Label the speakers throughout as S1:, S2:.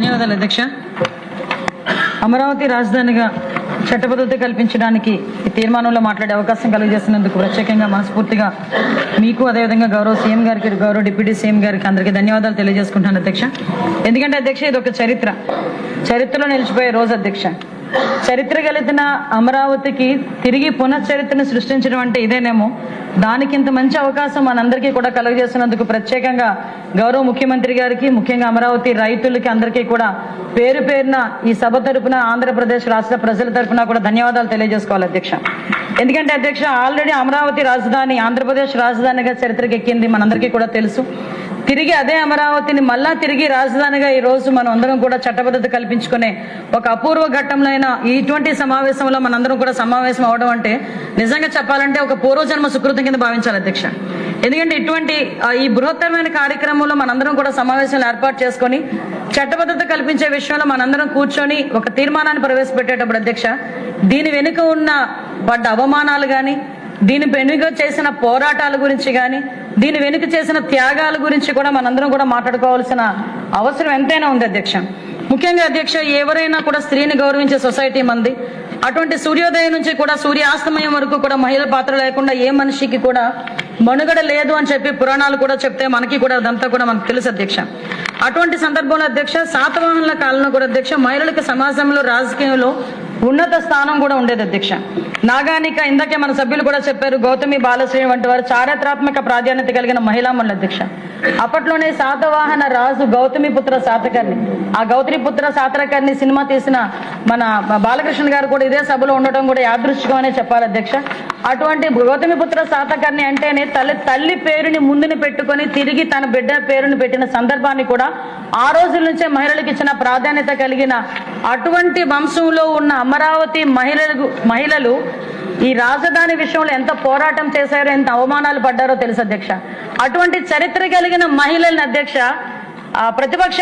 S1: ధన్యవాదాలు అధ్యక్ష. అమరావతి రాజధానిగా చట్టబద్ధత కల్పించడానికి ఈ తీర్మానంలో మాట్లాడే అవకాశం కలుగజేసినందుకు ప్రత్యేకంగా మనస్ఫూర్తిగా మీకు అదేవిధంగా గౌరవ సీఎం గారికి, గౌరవ డిప్యూటీ సీఎం గారికి అందరికీ ధన్యవాదాలు తెలియజేసుకుంటాను అధ్యక్ష. ఎందుకంటే అధ్యక్ష ఇది ఒక చరిత్రలో నిలిచిపోయే రోజు అధ్యక్ష. చరిత్ర కలిగిన అమరావతికి తిరిగి పునశ్చరిత్రను సృష్టించడం అంటే ఇదేనేమో. దానికి ఇంత మంచి అవకాశం మనందరికీ కూడా కలుగజేస్తున్నందుకు ప్రత్యేకంగా గౌరవ ముఖ్యమంత్రి గారికి, ముఖ్యంగా అమరావతి రైతులకి అందరికీ కూడా పేరు పేరున ఈ సభ తరపున ఆంధ్రప్రదేశ్ రాష్ట్ర ప్రజల తరపున కూడా ధన్యవాదాలు తెలియజేసుకోవాలి అధ్యక్ష. ఎందుకంటే అధ్యక్ష ఆల్రెడీ అమరావతి రాజధాని ఆంధ్రప్రదేశ్ రాజధానిగా చరిత్రకి ఎక్కింది, మనందరికీ కూడా తెలుసు. తిరిగి అదే అమరావతిని మళ్ళా తిరిగి రాజధానిగా ఈ రోజు మనం అందరం కూడా చట్టబద్ధత కల్పించుకునే ఒక అపూర్వ ఘట్టంలో ఇటువంటి సమావేశంలో మనందరం కూడా సమావేశం అవడం అంటే నిజంగా చెప్పాలంటే ఒక పూర్వజన్మ సుకృతం కింద భావించాలి అధ్యక్ష. ఎందుకంటే ఇటువంటి ఈ బృహత్తరమైన కార్యక్రమంలో మనందరం కూడా సమావేశాలు ఏర్పాటు చేసుకొని చట్టబద్ధత కల్పించే విషయంలో మనందరం కూర్చొని ఒక తీర్మానాన్ని ప్రవేశపెట్టేటప్పుడు అధ్యక్ష దీని వెనుక ఉన్న పడ్డ అవమానాలు కానీ, దీని వెనుక చేసిన పోరాటాల గురించి కానీ, దీని వెనుక చేసిన త్యాగాల గురించి కూడా మనందరం కూడా మాట్లాడుకోవాల్సిన అవసరం ఎంతైనా ఉంది అధ్యక్ష. ముఖ్యంగా అధ్యక్ష ఎవరైనా కూడా స్త్రీని గౌరవించే సొసైటీ మంది. అటువంటి సూర్యోదయం నుంచి కూడా సూర్యాస్తమయం వరకు కూడా మహిళల పాత్ర లేకుండా ఏ మనిషికి కూడా మనుగడ లేదు అని చెప్పి పురాణాలు కూడా చెప్తే మనకి కూడా అదంతా కూడా మనకు తెలుసు అధ్యక్ష. అటువంటి సందర్భంలో అధ్యక్ష శాతవాహనుల కాలంలో కూడా అధ్యక్ష మహిళలకు సమాజంలో రాజకీయంలో ఉన్నత స్థానం కూడా ఉండేది అధ్యక్ష. నాగానిక ఇందాకే మన సభ్యులు కూడా చెప్పారు, గౌతమి బాలశ్రీ వంటి వారు చారిత్రాత్మక ప్రాధాన్యత కలిగిన మహిళామణులు అధ్యక్ష. అప్పట్లోనే శాతవాహన రాజు గౌతమిపుత్ర శాతకర్ణి, ఆ గౌతమిపుత్ర శాతకర్ణి సినిమా తీసిన మన బాలకృష్ణ గారు కూడా ఇదే సభలో ఉండటం కూడా యాదృశ్చికమనే చెప్పాలి అధ్యక్ష. అటువంటి గౌతమిపుత్ర శాతకర్ణి అంటేనే తల్లి పేరుని ముందుని పెట్టుకొని తిరిగి తన బిడ్డ పేరుని పెట్టిన సందర్భాన్ని కూడా ఆ రోజుల నుంచే మహిళలకు ఇచ్చిన ప్రాధాన్యత కలిగిన అటువంటి వంశంలో ఉన్న అమరావతి మహిళలు ఈ రాజధాని విషయంలో ఎంత పోరాటం చేశారో, ఎంత అవమానాలు పడ్డారో తెలుసు అధ్యక్ష. అటువంటి చరిత్ర కలిగిన మహిళలను అధ్యక్ష ప్రతిపక్ష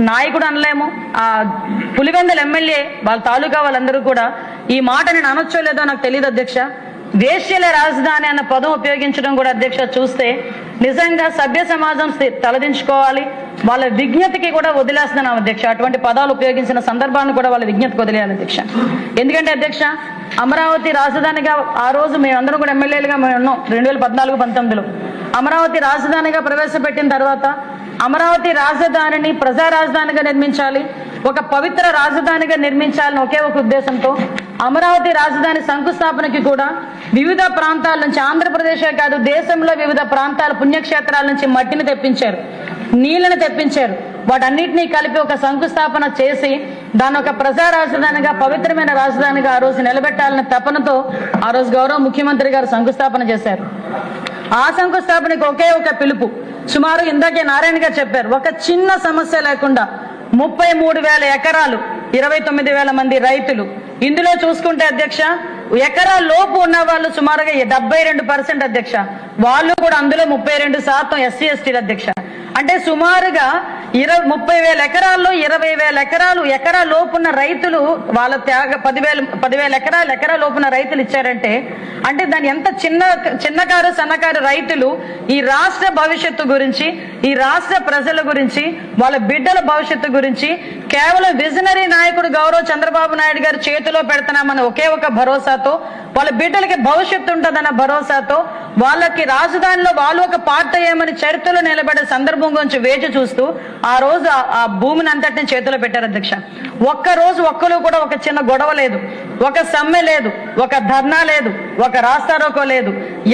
S1: నాయకుడు అనలేము, ఆ పులివెందుల ఎమ్మెల్యే వాళ్ళ తాలూకా వాళ్ళందరూ కూడా ఈ మాట నేను అనొచ్చో లేదో నాకు తెలియదు అధ్యక్ష. వేశ్యల రాజధాని అన్న పదం ఉపయోగించడం కూడా అధ్యక్ష చూస్తే నిజంగా సభ్య సమాజం తలదించుకోవాలి. వాళ్ళ విజ్ఞతకి కూడా వదిలేస్తున్నాం అధ్యక్ష. అటువంటి పదాలు ఉపయోగించిన సందర్భాన్ని కూడా వాళ్ళ విజ్ఞతకు వదిలేయాలి అధ్యక్ష. ఎందుకంటే అధ్యక్ష అమరావతి రాజధానిగా ఆ రోజు మేమందరం కూడా ఎమ్మెల్యేలుగా మేము ఉన్నాం 2014-19లో. అమరావతి రాజధానిగా ప్రవేశపెట్టిన తర్వాత అమరావతి రాజధానిని ప్రజా రాజధానిగా నిర్మించాలి, ఒక పవిత్ర రాజధానిగా నిర్మించాలని ఒకే ఒక ఉద్దేశంతో అమరావతి రాజధాని శంకుస్థాపనకి కూడా వివిధ ప్రాంతాల నుంచి, ఆంధ్రప్రదేశే కాదు దేశంలో వివిధ ప్రాంతాల పుణ్యక్షేత్రాల నుంచి మట్టిని తెప్పించారు, నీళ్లను తెప్పించారు. వాటన్నిటినీ కలిపి ఒక శంకుస్థాపన చేసి దాన్ని ఒక ప్రజా రాజధానిగా, పవిత్రమైన రాజధానిగా ఆ రోజు నిలబెట్టాలనే తపనతో ఆ రోజు గౌరవ ముఖ్యమంత్రి గారు శంకుస్థాపన చేశారు. ఆ శంకుస్థాపనకి ఒకే ఒక పిలుపు, సుమారు ఇందాకే నారాయణ గారు చెప్పారు, ఒక చిన్న సమస్య లేకుండా 33,000 ఎకరాలు, 29,000 మంది రైతులు. ఇందులో చూసుకుంటే అధ్యక్ష ఎకరా లోపు ఉన్న వాళ్ళు సుమారుగా 72% అధ్యక్ష. వాళ్ళు కూడా అందులో 32% ఎస్సీ ఎస్టీలు అధ్యక్ష. అంటే సుమారుగా 30,000 ఎకరాల్లో 20,000 ఎకరాలు ఎకరా లోపున్న రైతులు వాళ్ళ త్యాగ 10,000 ఎకరాలు ఎకరా లోపున్న రైతులు ఇచ్చారంటే అంటే దాని ఎంత చిన్నకారు సన్నకారు రైతులు ఈ రాష్ట్ర భవిష్యత్తు గురించి, ఈ రాష్ట్ర ప్రజల గురించి, వాళ్ళ బిడ్డల భవిష్యత్తు గురించి కేవలం విజనరీ నాయకుడు గౌరవ చంద్రబాబు నాయుడు గారు చేతిలో పెడుతున్నామని ఒకే ఒక భరోసాతో, వాళ్ళ బిడ్డలకి భవిష్యత్తు ఉంటుందన్న భరోసాతో, వాళ్ళకి రాజధానిలో వాళ్ళు ఒక పార్ట్ అయ్యామని చరిత్రలో నిలబడే సందర్భం గురించి వేచి చూస్తూ ఆ రోజు ఆ భూమిని అంతటిని చేతిలో పెట్టారు అధ్యక్ష. ఒక్కరోజు ఒక్కరు కూడా ఒక చిన్న గొడవ లేదు, ఒక సమ్మె లేదు, ఒక ధర్నా లేదు, ఒక రాస్తారోకో లేదు.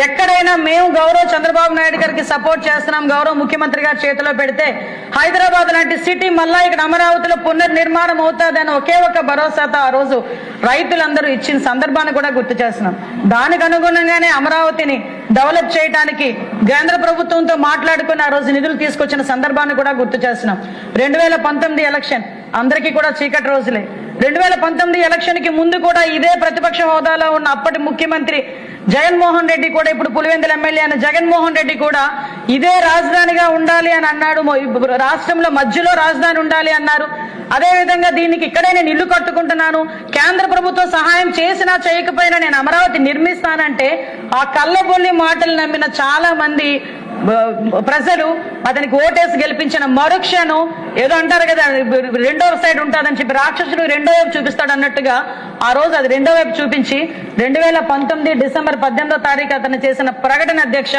S1: ఎక్కడైనా మేము గౌరవ చంద్రబాబు నాయుడు గారికి సపోర్ట్ చేస్తున్నాం, గౌరవ ముఖ్యమంత్రి గారి చేతిలో పెడితే హైదరాబాద్ లాంటి సిటీ మళ్ళా ఇక్కడ అమరావతిలో పునర్నిర్మాణం అవుతుందని ఒకే ఒక భరోసాతో ఆ రోజు రైతులందరూ ఇచ్చిన సందర్భాన్ని కూడా గుర్తు చేస్తున్నాం. దానికి అనుగుణంగానే అమరావతిని డెవలప్ చేయడానికి కేంద్ర ప్రభుత్వంతో మాట్లాడుకుని ఆ రోజు నిధులు తీసుకొచ్చిన సందర్భాన్ని కూడా గుర్తు చేస్తున్నాం. 2019 ఎలక్షన్ అందరికీ కూడా చీకటి రోజులే. 2019 ఎలక్షన్ కి ముందు కూడా ఇదే ప్రతిపక్ష హోదాలో ఉన్న అప్పటి ముఖ్యమంత్రి జగన్మోహన్ రెడ్డి కూడా, ఇప్పుడు పులివెందుల ఎమ్మెల్యే అయిన జగన్మోహన్ రెడ్డి కూడా ఇదే రాజధానిగా ఉండాలి అని అన్నాడు. రాష్ట్రంలో మధ్యలో రాజధాని ఉండాలి అన్నారు. అదేవిధంగా దీనికి ఇక్కడే నేను ఇల్లు కట్టుకుంటున్నాను, కేంద్ర ప్రభుత్వం సహాయం చేసినా చేయకపోయినా నేను అమరావతి నిర్మిస్తానంటే ఆ కళ్ళబొల్లి మాటలు నమ్మిన చాలా మంది ప్రజలు అతనికి ఓటేసి గెలిపించిన మరుక్షణం ఏదో అంటారు కదా, రెండో సైడ్ ఉంటుందని చెప్పి రాక్షసుడు రెండో వైపు చూపిస్తాడు అన్నట్టుగా ఆ రోజు అది రెండో వైపు చూపించి 2019 డిసెంబర్ 18వ తారీఖు అతను చేసిన ప్రకటన అధ్యక్ష,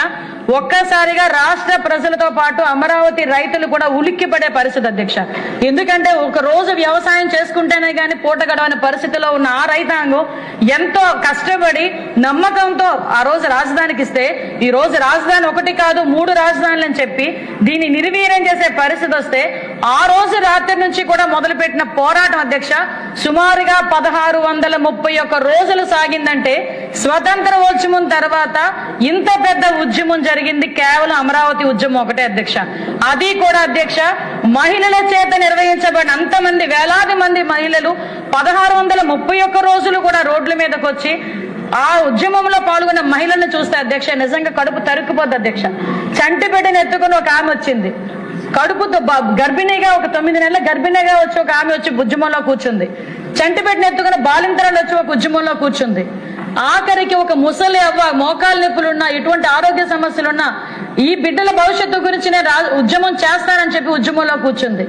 S1: ఒక్కసారిగా రాష్ట్ర ప్రజలతో పాటు అమరావతి రైతులు కూడా ఉలిక్కిపడే పరిస్థితి అధ్యక్ష. ఎందుకంటే ఒక రోజు వ్యవసాయం చేసుకుంటేనే కానీ పూట గడవని పరిస్థితిలో ఉన్న ఆ రైతాంగం ఎంతో కష్టపడి నమ్మకంతో ఆ రోజు రాజధానికి ఇస్తే ఈ రోజు రాజధాని ఒకటి కాదు 3 రాజధానులు అని చెప్పి దీన్ని నిర్వీర్యం చేసే పరిస్థితి వస్తే ఆ రోజు రాత్రి నుంచి కూడా మొదలుపెట్టిన పోరాటం అధ్యక్ష సుమారుగా 1631 రోజులు సాగిందంటే స్వతంత్ర ఉద్యమం తర్వాత ఇంత పెద్ద ఉద్యమం జరిగింది కేవలం అమరావతి ఉద్యమం ఒకటే అధ్యక్ష. అది కూడా అధ్యక్ష మహిళల చేత నిర్వహించబడిన అంతమంది వేలాది మంది మహిళలు 1631 రోజులు కూడా రోడ్ల మీదకి వచ్చి ఆ ఉద్యమంలో పాల్గొన్న మహిళలను చూస్తే అధ్యక్ష నిజంగా కడుపు తరుక్కుపోద్ది అధ్యక్ష. చంటి బిడ్డను ఎత్తుకుని ఒక ఆమె వచ్చింది, కడుపుతో గర్భిణిగా ఒక 9 నెలల గర్భిణిగా వచ్చి ఒక ఆమె వచ్చి ఉద్యమంలో కూర్చుంది, చంటి బిడ్డను ఎత్తుకుని బాలింతరాలు వచ్చి ఒక ఉద్యమంలో కూర్చుంది, ఆఖరికి ఒక ముసలి అవ్వ మోకాలు నొప్పులున్నా ఇటువంటి ఆరోగ్య సమస్యలున్నా ఈ బిడ్డల భవిష్యత్తు గురించి నేను ఉద్యమం చేస్తానని చెప్పి ఉద్యమంలో కూర్చుంది.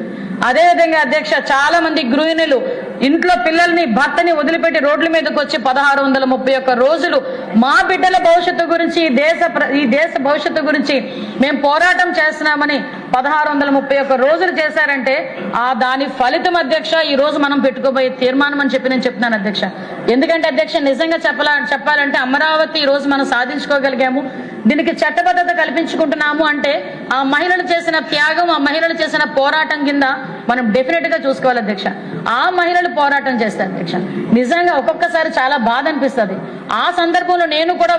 S1: అదేవిధంగా అధ్యక్ష చాలా మంది గృహిణులు ఇంట్లో పిల్లల్ని భర్తని వదిలిపెట్టి రోడ్ల మీదకి వచ్చి 1631 రోజులు మా బిడ్డల భవిష్యత్తు గురించి ఈ దేశ భవిష్యత్తు గురించి మేము పోరాటం చేస్తున్నామని 1631 రోజులు చేశారంటే దాని ఫలితం అధ్యక్ష ఈ రోజు మనం పెట్టుకోబోయే తీర్మానం అని చెప్పి నేను చెప్తున్నాను అధ్యక్ష. ఎందుకంటే అధ్యక్ష నిజంగా చెప్పాలంటే అమరావతి ఈ రోజు మనం సాధించుకోగలిగాము, దీనికి చట్టబద్ధత కల్పించుకుంటున్నాము అంటే ఆ మహిళలు చేసిన త్యాగం, ఆ మహిళలు చేసిన పోరాటం కింద మనం డెఫినెట్ గా చూసుకోవాలి అధ్యక్ష. ఆ మహిళలు పోరాటం చేస్తారు అధ్యక్ష, నిజంగా ఒక్కొక్కసారి చాలా బాధ అనిపిస్తుంది. ఆ సందర్భంలో నేను కూడా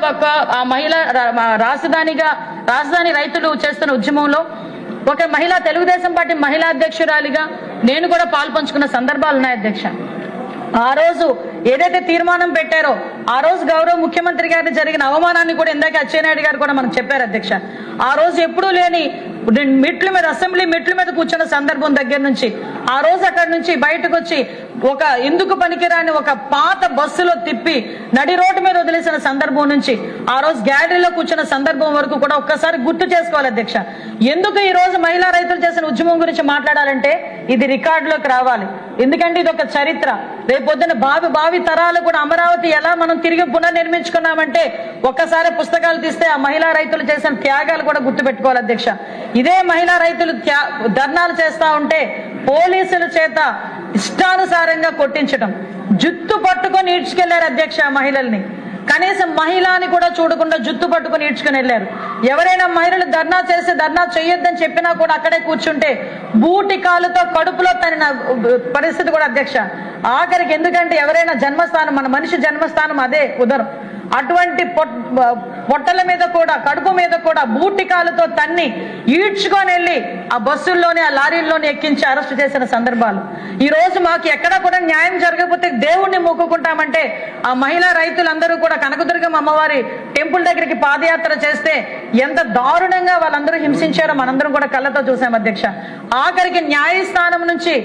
S1: ఆ రాజధాని రైతులు చేస్తున్న ఉద్యమంలో ఒక మహిళా తెలుగుదేశం పార్టీ మహిళా అధ్యక్షురాలిగా నేను కూడా పాల్పంచుకున్న సందర్భాలు ఉన్నాయి అధ్యక్ష. ఆ రోజు ఏదైతే తీర్మానం పెట్టారో ఆ రోజు గౌరవ ముఖ్యమంత్రి గారికి జరిగిన అవమానాన్ని కూడా ఇందాక అచ్చెన్నాయుడు గారు కూడా మనకు చెప్పారు అధ్యక్ష. ఆ రోజు ఎప్పుడూ లేని మెట్ల మీద అసెంబ్లీ మెట్ల మీద కూర్చున్న సందర్భం దగ్గర నుంచి ఆ రోజు అక్కడి నుంచి బయటకు వచ్చి ఒక ఎందుకు పనికిరాని ఒక పాత బస్సులో తిప్పి నడి రోడ్డు మీద వదిలేసిన సందర్భం నుంచి ఆ రోజు గ్యాలరీలో కూర్చున్న సందర్భం వరకు కూడా ఒక్కసారి గుర్తు చేసుకోవాలి అధ్యక్ష. ఎందుకు ఈ రోజు మహిళా రైతులు చేసిన ఉద్యమం గురించి మాట్లాడాలంటే ఇది రికార్డులోకి రావాలి. ఎందుకంటే ఇది ఒక చరిత్ర. రేపొద్దున భావి తరాలు కూడా అమరావతి ఎలా మనం తిరిగి పునర్నిర్మించుకున్నామంటే ఒక్కసారి పుస్తకాలు తీస్తే ఆ మహిళా రైతులు చేసిన త్యాగాలు కూడా గుర్తుపెట్టుకోవాలి అధ్యక్ష. ఇదే మహిళా రైతులు ధర్నాలు చేస్తా ఉంటే పోలీసుల చేత ఇష్టానుసారంగా కొట్టించడం, జుత్తు పట్టుకొని ఈడ్చుకెళ్లారు అధ్యక్ష మహిళల్ని. కనీసం మహిళని కూడా చూడకుండా జుత్తు పట్టుకుని ఈడ్చుకుని వెళ్ళారు. ఎవరైనా మహిళలు ధర్నా చేసి ధర్నా చేయొద్దని చెప్పినా కూడా అక్కడే కూర్చుంటే బూటి కాలుతో కడుపులో తన పరిస్థితి కూడా అధ్యక్ష. ఆఖరికి ఎందుకంటే ఎవరైనా జన్మస్థానం, మన మనిషి జన్మస్థానం అదే ఉదరం, అటువంటి పొట్టల మీద కూడా కడుపు మీద కూడా బూటికాలతో తన్ని ఈడ్చుకొని వెళ్ళి ఆ బస్సుల్లోనే ఆ లారీల్లోనే ఎక్కించి అరెస్ట్ చేసిన సందర్భాలు. ఈ రోజు మాకు ఎక్కడ కూడా న్యాయం జరగకపోతే దేవుణ్ణి మొక్కుకుంటామంటే ఆ మహిళా రైతులందరూ కూడా కనకదుర్గమ్మ అమ్మవారి టెంపుల్ దగ్గరికి పాదయాత్ర చేస్తే ఎంత దారుణంగా వాళ్ళందరూ హింసించారో మనందరం కూడా కళ్ళతో చూసాం అధ్యక్ష. ఆఖరికి న్యాయస్థానం నుంచి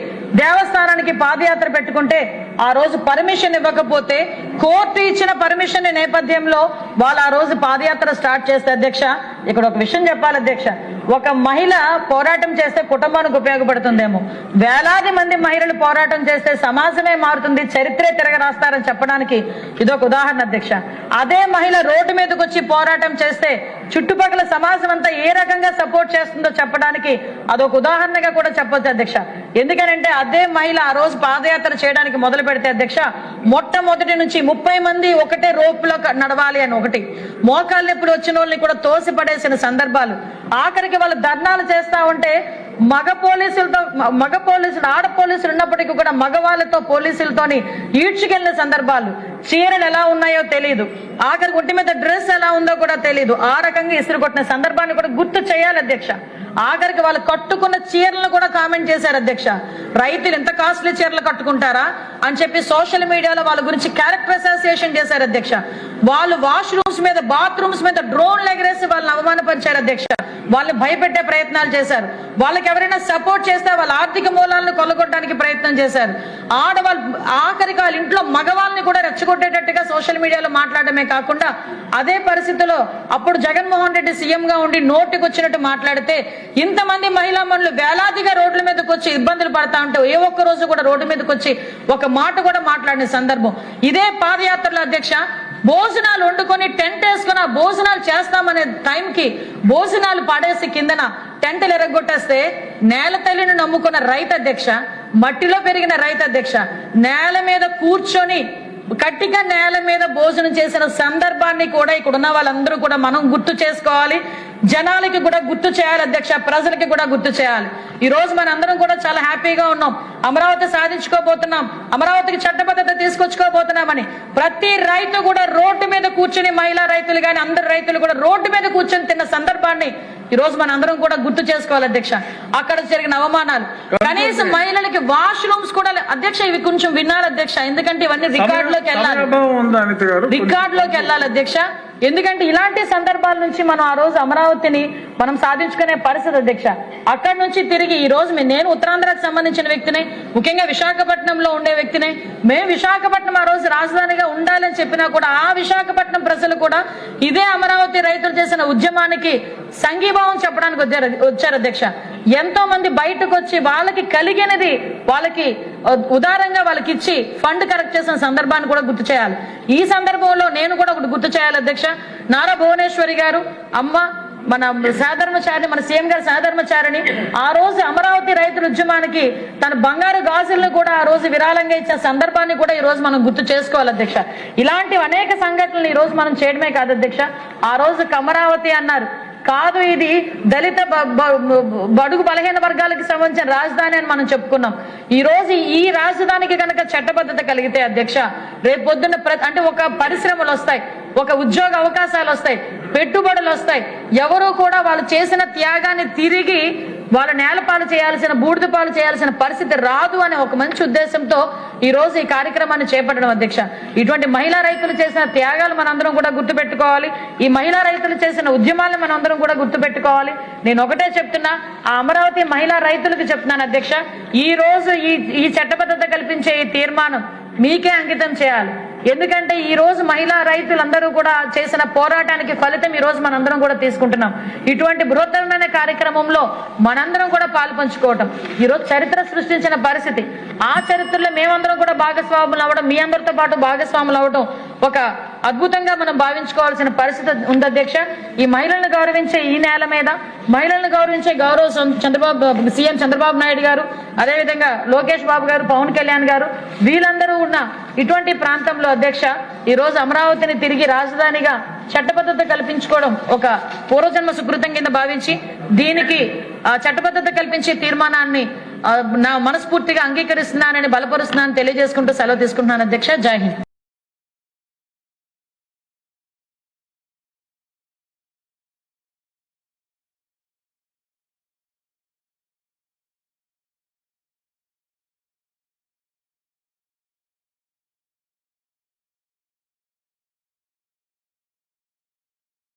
S1: దేవస్థానానికి పాదయాత్ర పెట్టుకుంటే ఆ రోజు పర్మిషన్ ఇవ్వకపోతే కోర్టు ఇచ్చిన పర్మిషన్ నేపథ్యంలో వాళ్ళు ఆ రోజు పాదయాత్ర స్టార్ట్ చేస్తే అధ్యక్ష ఇక్కడ ఒక విషయం చెప్పాలి అధ్యక్ష. ఒక మహిళ పోరాటం చేస్తే కుటుంబానికి ఉపయోగపడుతుందేమో, వేలాది మంది మహిళలు పోరాటం చేస్తే సమాజమే మారుతుంది, చరిత్రే తిరగరాస్తారని చెప్పడానికి ఇదొక ఉదాహరణ అధ్యక్ష. అదే మహిళ రోడ్డు మీదకి వచ్చి పోరాటం చేస్తే చుట్టుపక్కల సమాజం అంతా ఏ రకంగా సపోర్ట్ చేస్తుందో చెప్పడానికి అదొక ఉదాహరణగా కూడా చెప్పొచ్చు అధ్యక్ష. ఎందుకనంటే అదే మహిళ ఆ రోజు పాదయాత్ర చేయడానికి మొదలు పెడితే అధ్యక్ష మొట్టమొదటి నుంచి 30 మంది ఒకటే రోపులో నడవాలి అని ఒకటి, మోకాళ్ళ నొప్పులు వచ్చిన వాళ్ళని కూడా తోసి పడేసిన సందర్భాలు. ఆఖరికి వాళ్ళు ధర్నాలు చేస్తా ఉంటే మగ పోలీసులు ఆడ పోలీసులు ఉన్నప్పటికీ కూడా మగవాళ్ళతో పోలీసులతోని ఈడ్చుకెళ్లిన సందర్భాలు. చీరలు ఎలా ఉన్నాయో తెలియదు, ఆఖరికి ఒంటి మీద డ్రెస్ ఎలా ఉందో కూడా తెలియదు, ఆ రకంగా ఇసురు కొట్టిన సందర్భాన్ని కూడా గుర్తు చేయాలి అధ్యక్ష. ఆఖరికి వాళ్ళు కట్టుకున్న చీరలను కూడా కామెంట్ చేశారు అధ్యక్ష. రైతులు ఎంత కాస్ట్లీ చీరలు కట్టుకుంటారా అని చెప్పి సోషల్ మీడియాలో వాళ్ళ గురించి క్యారెక్టర్ అసోసియేషన్ చేశారు అధ్యక్ష. వాళ్ళు వాష్రూమ్స్ మీద బాత్రూమ్స్ మీద డ్రోన్లు ఎగరేసి వాళ్ళని అవమానపరిచారు అధ్యక్ష. వాళ్ళని భయపెట్టే ప్రయత్నాలు చేశారు. వాళ్ళకి ఎవరైనా సపోర్ట్ చేస్తే వాళ్ళ ఆర్థిక మూలాలను కొల్లగొట్టడానికి ప్రయత్నం చేశారు. ఆడవాళ్ళు ఆఖరికి వాళ్ళ ఇంట్లో మగవాళ్ళని కూడా రెచ్చగొట్టారు కొట్టేటట్టుగా సోషల్ మీడియాలో మాట్లాడమే కాకుండా అదే పరిస్థితిలో అప్పుడు జగన్మోహన్ రెడ్డి సీఎంగా ఉండి నోటికి వచ్చినట్టు మాట్లాడితే ఇంతమంది మహిళా మనులు వేలాదిగా రోడ్ల మీదకి వచ్చి ఇబ్బందులు పడతా ఉంటే ఏ ఒక్క రోజు కూడా రోడ్డు మీదకి వచ్చి ఒక మాట కూడా మాట్లాడిన సందర్భం. ఇదే పాదయాత్రలో అధ్యక్ష భోజనాలు వండుకొని టెంట్ వేసుకుని భోజనాలు చేస్తామనే టైంకి భోజనాలు పడేసి కిందన టెంటలు ఎరగొట్టేస్తే నేల తల్లిని నమ్ముకున్న రైతు అధ్యక్ష, మట్టిలో పెరిగిన రైతు అధ్యక్ష, నేల మీద కూర్చొని గట్టిగా నేల మీద భోజనం చేసిన సందర్భాన్ని కూడా ఇక్కడ ఉన్న వాళ్ళందరూ కూడా మనం గుర్తు చేసుకోవాలి. జనాలకి కూడా గుర్తు చేయాలి అధ్యక్ష, ప్రజలకి కూడా గుర్తు చేయాలి. ఈ రోజు మనందరం కూడా చాలా హ్యాపీగా ఉన్నాం. అమరావతి సాధించుకోబోతున్నాం, అమరావతికి చట్టబద్ధత తీసుకొచ్చుకోబోతున్నామని ప్రతి రైతు కూడా రోడ్డు మీద కూర్చుని, మహిళా రైతులు కానీ అందరు రైతులు కూడా రోడ్డు మీద కూర్చొని తిన్న సందర్భాన్ని ఈ రోజు మనందరం కూడా గుర్తు చేసుకోవాలి అధ్యక్ష. అక్కడ జరిగిన అవమానాలు, కనీసం మహిళలకి వాష్రూమ్స్ కూడా అధ్యక్ష, ఇవి కొంచెం విన్నారు అధ్యక్ష, ఎందుకంటే ఇవన్నీ రికార్డులోకి వెళ్ళాలి అధ్యక్ష. ఎందుకంటే ఇలాంటి సందర్భాల నుంచి మనం ఆ రోజు అమరావతిని మనం సాధించుకునే పరిస్థితి అధ్యక్ష. అక్కడి నుంచి తిరిగి ఈ రోజు నేను ఉత్తరాంధ్రకు సంబంధించిన వ్యక్తిని, ముఖ్యంగా విశాఖపట్నంలో ఉండే వ్యక్తిని. మేము విశాఖపట్నం ఆ రోజు రాజధానిగా ఉండాలని చెప్పినా కూడా ఆ విశాఖపట్నం ప్రజలు కూడా ఇదే అమరావతి రైతులు చేసిన ఉద్యమానికి సంఘీభావం చెప్పడానికి వచ్చారు అధ్యక్ష. ఎంతో మంది బయటకు వచ్చి వాళ్ళకి కలిగినది వాళ్ళకి ఉదారంగా వాళ్ళకి ఇచ్చి ఫండ్ కరెక్ట్ చేసిన సందర్భాన్ని కూడా గుర్తు చేయాలి. ఈ సందర్భంలో నేను కూడా ఒకటి గుర్తు చేయాలి అధ్యక్ష. నారా భువనేశ్వరి గారు అమ్మ, మన సాధర్మచారిని, మన సీఎం గారి సాధర్మచారిని ఆ రోజు అమరావతి రైతుల ఉద్యమానికి తన బంగారు గాజులను కూడా ఆ రోజు విరాళంగా ఇచ్చిన సందర్భాన్ని కూడా ఈ రోజు మనం గుర్తు చేసుకోవాలి అధ్యక్ష. ఇలాంటి అనేక సంఘటనలు ఈ రోజు మనం చేయడమే కాదు అధ్యక్ష. ఆ రోజు అమరావతి అన్నారు కాదు, ఇది దళిత బడుగు బలహీన వర్గాలకు సంబంధించిన రాజధాని అని మనం చెప్పుకున్నాం. ఈ రోజు ఈ రాజధానికి కనుక చట్టబద్ధత కలిగితే అధ్యక్ష, రేపు పొద్దున్న అంటే ఒక పరిశ్రమలు వస్తాయి, ఒక ఉద్యోగ అవకాశాలు వస్తాయి, పెట్టుబడులు వస్తాయి. ఎవరు కూడా వాళ్ళు చేసిన త్యాగాన్ని తిరిగి వాళ్ళ నేలపాలు చేయాల్సిన, బూడిద పాలు చేయాల్సిన పరిస్థితి రాదు అనే ఒక మంచి ఉద్దేశంతో ఈ రోజు ఈ కార్యక్రమాన్ని చేపట్టడం అధ్యక్ష. ఇటువంటి మహిళా రైతులు చేసిన త్యాగాలు మనందరం కూడా గుర్తుపెట్టుకోవాలి. ఈ మహిళా రైతులు చేసిన ఉద్యమాలను మనందరం కూడా గుర్తుపెట్టుకోవాలి. నేను ఒకటే చెప్తున్నా, ఆ అమరావతి మహిళా రైతులకు చెప్తున్నాను అధ్యక్ష, ఈ రోజు ఈ చట్టబద్ధత కల్పించే ఈ తీర్మానం మీకే అంకితం చేయాలి. ఎందుకంటే ఈ రోజు మహిళా రైతులందరూ కూడా చేసిన పోరాటానికి ఫలితం ఈ రోజు మనందరం కూడా తీసుకుంటున్నాం. ఇటువంటి బృహత్తరమైన కార్యక్రమంలో మనందరం కూడా పాలు పంచుకోవటం ఈ రోజు చరిత్ర సృష్టించిన పరిస్థితి. ఆ చరిత్రలో మేమందరం కూడా భాగస్వాములు అవ్వడం, మీ అందరితో పాటు భాగస్వాములు అవ్వడం ఒక అద్భుతంగా మనం భావించుకోవాల్సిన పరిస్థితి ఉంది అధ్యక్ష. ఈ మహిళలను గౌరవించే ఈ నేల మీద మహిళలను గౌరవించే సీఎం చంద్రబాబు నాయుడు గారు, అదేవిధంగా లోకేష్ బాబు గారు, పవన్ కళ్యాణ్ గారు, వీళ్ళందరూ ఉన్న ఇటువంటి ప్రాంతంలో అధ్యక్ష ఈ రోజు అమరావతిని తిరిగి రాజధానిగా చట్టబద్ధత కల్పించుకోవడం ఒక పూర్వజన్మ సుకృతం కింద భావించి దీనికి చట్టబద్ధత కల్పించే తీర్మానాన్ని నా మనస్ఫూర్తిగా అంగీకరిస్తున్నానని బలపరుస్తున్నానని తెలియజేసుకుంటూ సెలవు తీసుకుంటున్నాను అధ్యక్ష. జై హింద్.